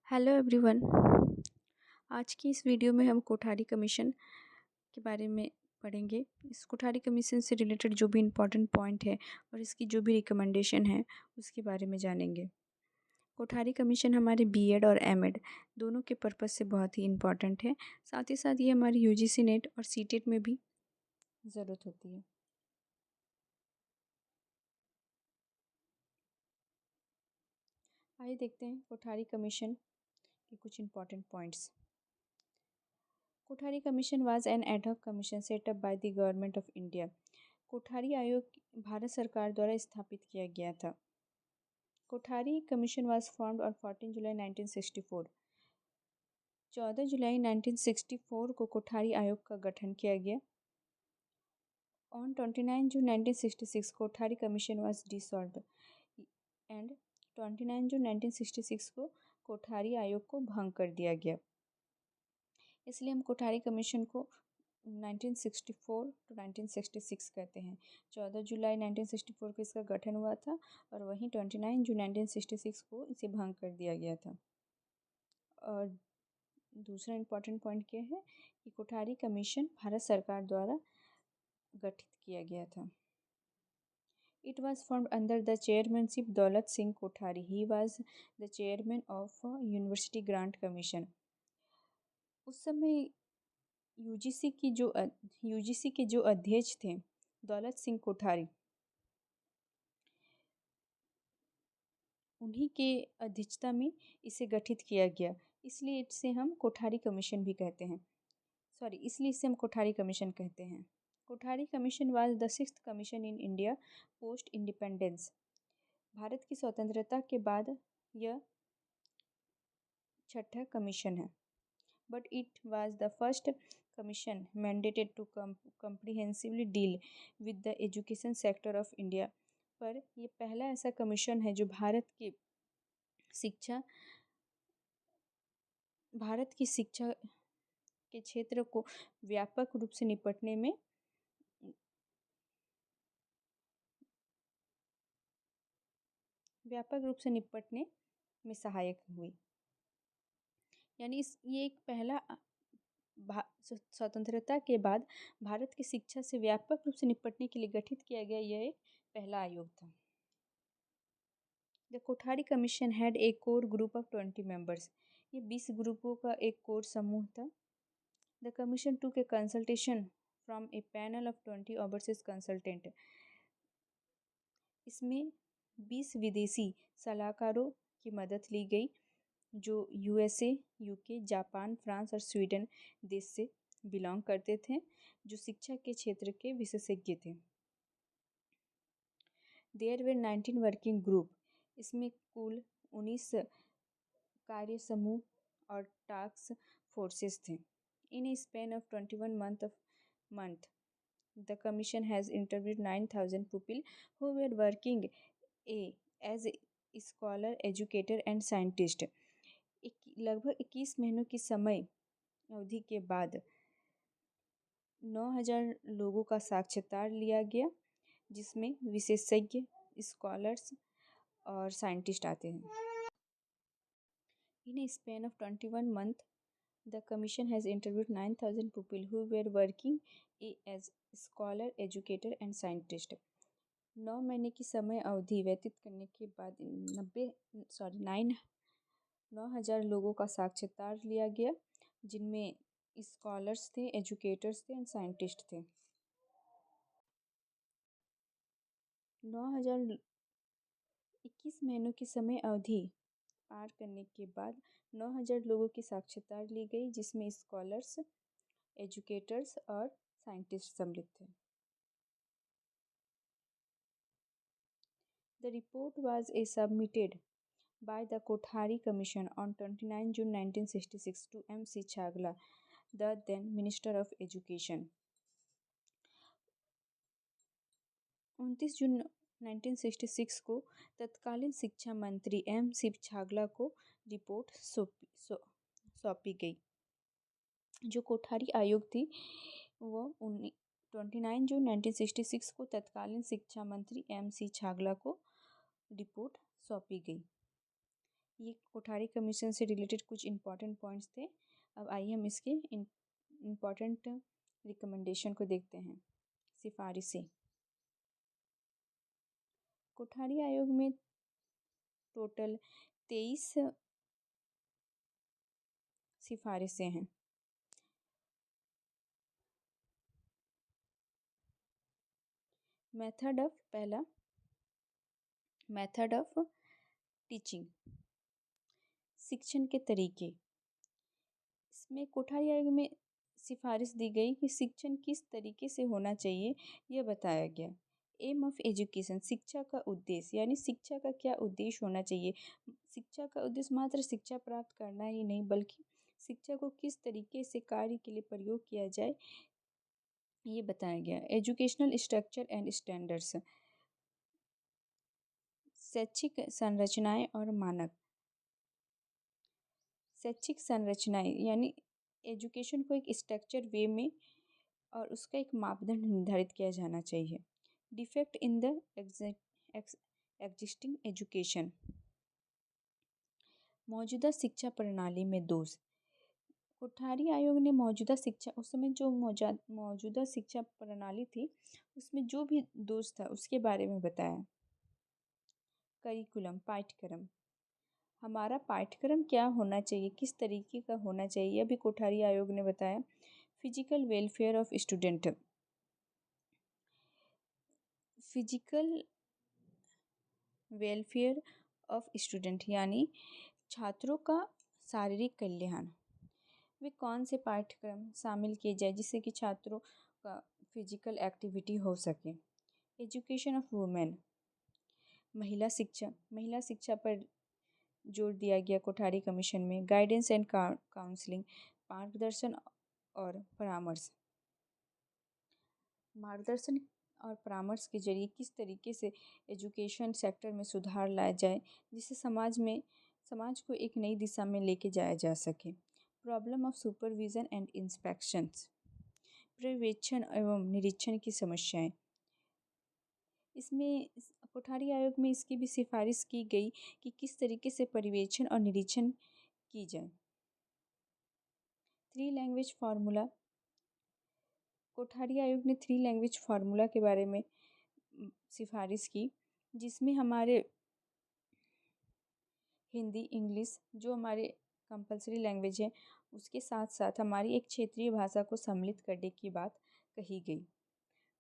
Hello everyone. आज की इस वीडियो में हम कोठारी कमीशन के बारे में पढ़ेंगे। इस कोठारी कमीशन से रिलेटेड जो भी इम्पोर्टेंट पॉइंट है और इसकी जो भी रिकमेंडेशन है उसके बारे में जानेंगे। कोठारी कमीशन हमारे बीएड और एमएड दोनों के पर्पज़ से बहुत ही इम्पोर्टेंट है। साथ ही साथ ये हमारी यूजीसी नेट और सीटेट में भी ज़रूरत होती है। आइए देखते हैं कोठारी कमीशन के कुछ important points. Kothari commission was an ad hoc commission set up by the government of India. Kothari आयोग भारत सरकार द्वारा स्थापित किया गया था। Kothari commission was formed on 14 जुलाई 1964। 14 जुलाई 1964 को कोठारी आयोग का गठन किया गया। On 29 June 1966 Kothari commission was dissolved and 29 जून 1966 को कोठारी आयोग को भंग कर दिया गया। इसलिए हम कोठारी कमीशन को 1964 टू 1966 कहते हैं। 14 जुलाई 1964 को इसका गठन हुआ था और वहीं 29 जून 1966 को इसे भंग कर दिया गया था। और दूसरा इम्पोर्टेंट पॉइंट क्या है कि कोठारी कमीशन भारत सरकार द्वारा गठित किया गया था। It was formed under the chairmanship Daulat Singh Kothari. He was the chairman of University Grant Commission. उस समय यूजीसी के जो अध्यक्ष थे दौलत सिंह कोठारी, उन्हीं के अध्यक्षता में इसे गठित किया गया। इसलिए इसे हम कोठारी कमीशन भी कहते हैं। इसलिए इसे हम कोठारी कमीशन कहते हैं। Kothari commission was the sixth commission in India post independence. Bharat की स्वतंत्रता के बाद यह छठा कमीशन है। But it was the first commission mandated to comprehensively deal with the education sector of India. पर यह पहला ऐसा कमीशन है जो भारत की शिक्षा के क्षेत्र को व्यापक रूप से निपटने में सहायक हुई। यानी ये एक पहला स्वतंत्रता के बाद भारत की शिक्षा से व्यापक रूप से निपटने के लिए गठित किया गया यह एक पहला आयोग था। The Kothari commission had a core group of 20 members. ये 20 ग्रुपों का एक कोर समूह था। The commission took a consultation from a panel of 20 overseas consultant. इसमें 20 विदेशी सलाहकारों की मदद ली गई जो यूएसए, यूके, जापान, फ्रांस और स्वीडन देश से बिलोंग करते थे, जो शिक्षा के क्षेत्र के विशेषज्ञ थे। There were 19 working group. इसमें कुल 19 कार्य समूह और टास्क फोर्सेस थे। In a span of 21 month the commission has interviewed 9,000 people who were working as a scholar, educator and scientist. लगभग 21 महीनों की समय अवधि के बाद 9,000 लोगों का साक्षात्कार लिया गया, जिसमें विशेषज्ञ, स्कॉलर्स और साइंटिस्ट आते हैं। In a span of 21 months, the commission has interviewed 9,000 people who were working as scholar, educator and scientist. 9 महीने की समय अवधि व्यतीत करने के बाद 9,000 लोगों का साक्षात्कार लिया गया, जिनमें स्कॉलर्स थे, एजुकेटर्स थे एंड साइंटिस्ट थे। 21 महीनों की समय अवधि पार करने के बाद 9,000 लोगों की साक्षात्कार ली गई, जिसमें स्कॉलर्स, एजुकेटर्स और साइंटिस्ट सम्मिलित थे। The report was submitted by the Kothari Commission on 29 June 1966 to M.C. Chagla, the then Minister of Education. 29 जून 1966 को तत्कालीन शिक्षा मंत्री M.C. छागला को रिपोर्ट सौंपी गई। जो कोठारी आयोग थी वो 29 जून 1966 को तत्कालीन शिक्षा मंत्री M.C. छागला को रिपोर्ट सौंपी गई। ये कोठारी कमीशन से रिलेटेड कुछ इम्पॉर्टेंट पॉइंट्स थे। अब आइए हम इसके इम्पॉर्टेंट रिकमेंडेशन को देखते हैं। सिफारिशें। कोठारी आयोग में टोटल 23 सिफारिशें हैं। पहला मेथड ऑफ टीचिंग, शिक्षण के तरीके। इसमें कोठारी आयोग में सिफारिश दी गई कि शिक्षण किस तरीके से होना चाहिए, यह बताया गया। एम ऑफ एजुकेशन, शिक्षा का उद्देश्य, यानी शिक्षा का क्या उद्देश्य होना चाहिए। शिक्षा का उद्देश्य मात्र शिक्षा प्राप्त करना ही नहीं, बल्कि शिक्षा को किस तरीके से कार्य के लिए प्रयोग किया जाए, ये बताया गया। एजुकेशनल स्ट्रक्चर एंड स्टैंडर्ड्स, शैक्षिक संरचनाएं और मानक। शैक्षिक संरचनाएं यानी एजुकेशन को एक स्ट्रक्चर वे में और उसका एक मापदंड निर्धारित किया जाना चाहिए। Defect in the existing education, मौजूदा शिक्षा प्रणाली में दोष। कोठारी आयोग ने मौजूदा शिक्षा, उस समय जो मौजूदा शिक्षा प्रणाली थी उसमें जो भी दोष था उसके बारे में बताया। करिकुलम, पाठ्यक्रम, हमारा पाठ्यक्रम क्या होना चाहिए, किस तरीके का होना चाहिए, अभी कोठारी आयोग ने बताया। Physical welfare of student, physical welfare of student यानी छात्रों का शारीरिक कल्याण। वे कौन से पाठ्यक्रम शामिल किए जाए जिससे कि छात्रों का फिजिकल एक्टिविटी हो सके। एजुकेशन ऑफ वुमेन, महिला शिक्षा पर जोर दिया गया कोठारी कमीशन में। गाइडेंस एंड काउंसलिंग, मार्गदर्शन और परामर्श। मार्गदर्शन और परामर्श के जरिए किस तरीके से एजुकेशन सेक्टर में सुधार लाया जाए जिससे समाज को एक नई दिशा में लेके जाया जा सके। Problem of supervision and inspections, पर्यवेक्षण एवं निरीक्षण की समस्याएं। इसमें कोठारी आयोग में इसकी भी सिफारिश की गई कि किस तरीके से पर्यवेक्षण और निरीक्षण की जाए। 3 लैंग्वेज फार्मूला, कोठारी आयोग ने 3 लैंग्वेज फार्मूला के बारे में सिफारिश की, जिसमें हमारे हिंदी, इंग्लिश जो हमारे कंपलसरी लैंग्वेज है उसके साथ साथ हमारी एक क्षेत्रीय भाषा को सम्मिलित करने की बात कही गई।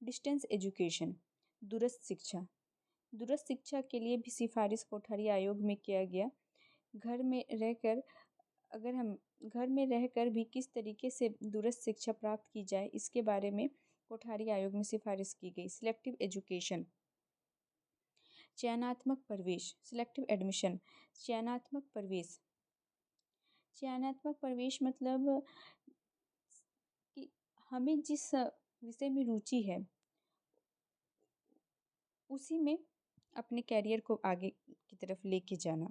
डिस्टेंस एजुकेशन, दूरस्थ शिक्षा के लिए भी सिफारिश कोठारी आयोग में किया गया। घर में रहकर भी किस तरीके से दूरस्थ शिक्षा प्राप्त की जाए इसके बारे में कोठारी आयोग में सिफारिश की गई। सिलेक्टिव एजुकेशन, चयनात्मक प्रवेश, सिलेक्टिव एडमिशन, चयनात्मक प्रवेश मतलब कि हमें जिस विषय में रुचि है उसी में अपने कैरियर को आगे की तरफ लेके जाना।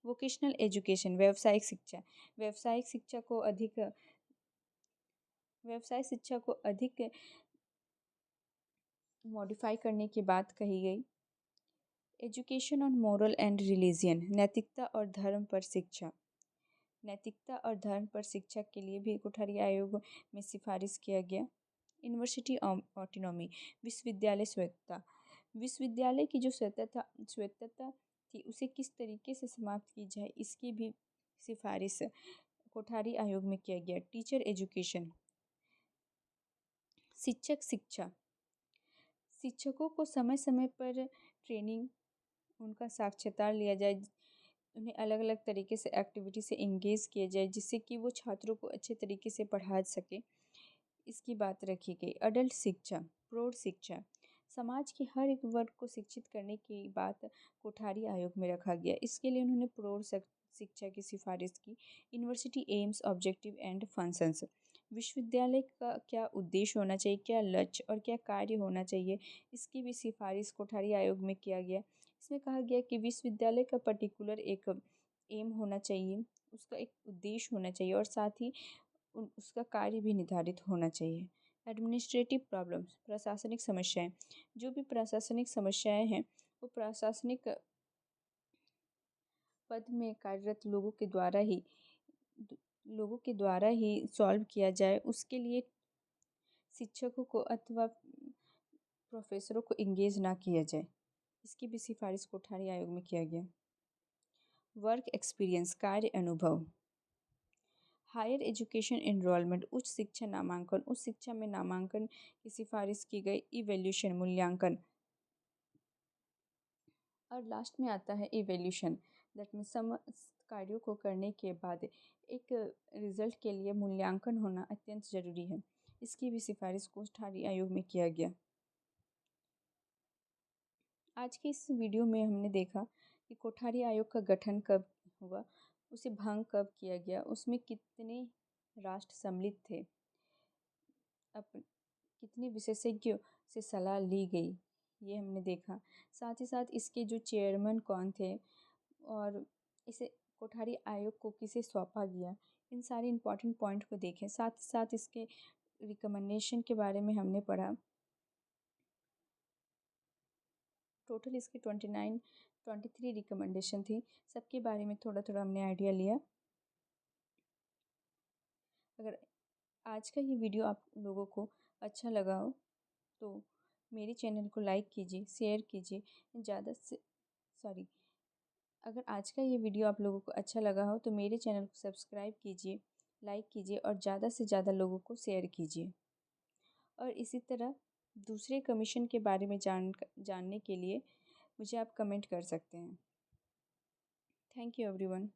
वोकेशनल एजुकेशन, व्यावसायिक शिक्षा को अधिक मॉडिफाई करने की बात कही गई। Education on moral and religion, नैतिकता और धर्म पर शिक्षा के लिए भी कोठारी आयोग में सिफारिश किया गया। यूनिवर्सिटी ऑटोनॉमी, विश्वविद्यालय की जो स्वायत्तता थी उसे किस तरीके से समाप्त की जाए इसकी भी सिफारिश कोठारी आयोग में किया गया। टीचर एजुकेशन, शिक्षकों को समय समय पर ट्रेनिंग, उनका साक्षात्कार लिया जाए, उन्हें अलग अलग तरीके से एक्टिविटी से इंगेज किया जाए जिससे कि वो छात्रों को अच्छे तरीके से पढ़ा सके, इसकी बात रखी गई। अडल्ट शिक्षा, प्रौढ़ शिक्षा, समाज के हर एक वर्ग को शिक्षित करने की बात कोठारी आयोग में रखा गया। इसके लिए उन्होंने प्रौढ़ शिक्षा की सिफारिश की। University AIIMS, objective and functions, विश्वविद्यालय का क्या उद्देश्य होना चाहिए, क्या लक्ष्य और क्या कार्य होना चाहिए, इसकी भी सिफारिश कोठारी आयोग में किया गया। इसमें कहा गया कि विश्वविद्यालय का पर्टिकुलर एक एम होना चाहिए, उसका एक उद्देश्य होना चाहिए और साथ ही उसका कार्य भी निर्धारित होना चाहिए। एडमिनिस्ट्रेटिव प्रॉब्लम्स, प्रशासनिक समस्याएं, जो भी प्रशासनिक समस्याएं हैं वो पद में कार्यरत लोगों के द्वारा ही सॉल्व किया जाए, उसके लिए शिक्षकों को अथवा प्रोफेसरों को इंगेज ना किया जाए। इसकी भी सिफारिश कोठारी आयोग में किया गया। वर्क एक्सपीरियंस, कार्य अनुभव। हायर एजुकेशन एनरोलमेंट, उच्च शिक्षा नामांकन, उच्च शिक्षा में नामांकन की सिफारिश की गई। इवैल्यूएशन, मूल्यांकन। और लास्ट में आता है इवैल्यूएशन, दैट मीन्स सम कार्यों को करने के बाद एक रिजल्ट के लिए मूल्यांकन होना अत्यंत जरूरी है। इसकी भी सिफारिश कोठारी आयोग में किया गया। आज के इस वीडियो में हमने देखा कि कोठारी आयोग का गठन कब हुआ, उसे भंग कब किया गया, उसमें कितने राष्ट्र सम्मिलित थे, कितने विशेषज्ञों से सलाह ली गई, ये हमने देखा। साथ ही साथ इसके जो चेयरमैन कौन थे और इसे कोठारी आयोग को किसे सौंपा गया, इन सारे इम्पॉर्टेंट पॉइंट को देखें। साथ ही साथ इसके रिकमेंडेशन के बारे में हमने पढ़ा। टोटल इसके 23 रिकमेंडेशन थी। सबके बारे में थोड़ा थोड़ा हमने आइडिया लिया। अगर आज का ये वीडियो आप लोगों को अच्छा लगा हो तो मेरे चैनल को लाइक कीजिए, शेयर कीजिए। अगर आज का ये वीडियो आप लोगों को अच्छा लगा हो तो मेरे चैनल को सब्सक्राइब कीजिए, लाइक कीजिए और ज़्यादा से ज़्यादा लोगों को शेयर कीजिए। और इसी तरह दूसरे कमीशन के बारे में जानने के लिए मुझे आप कमेंट कर सकते हैं। Thank you everyone.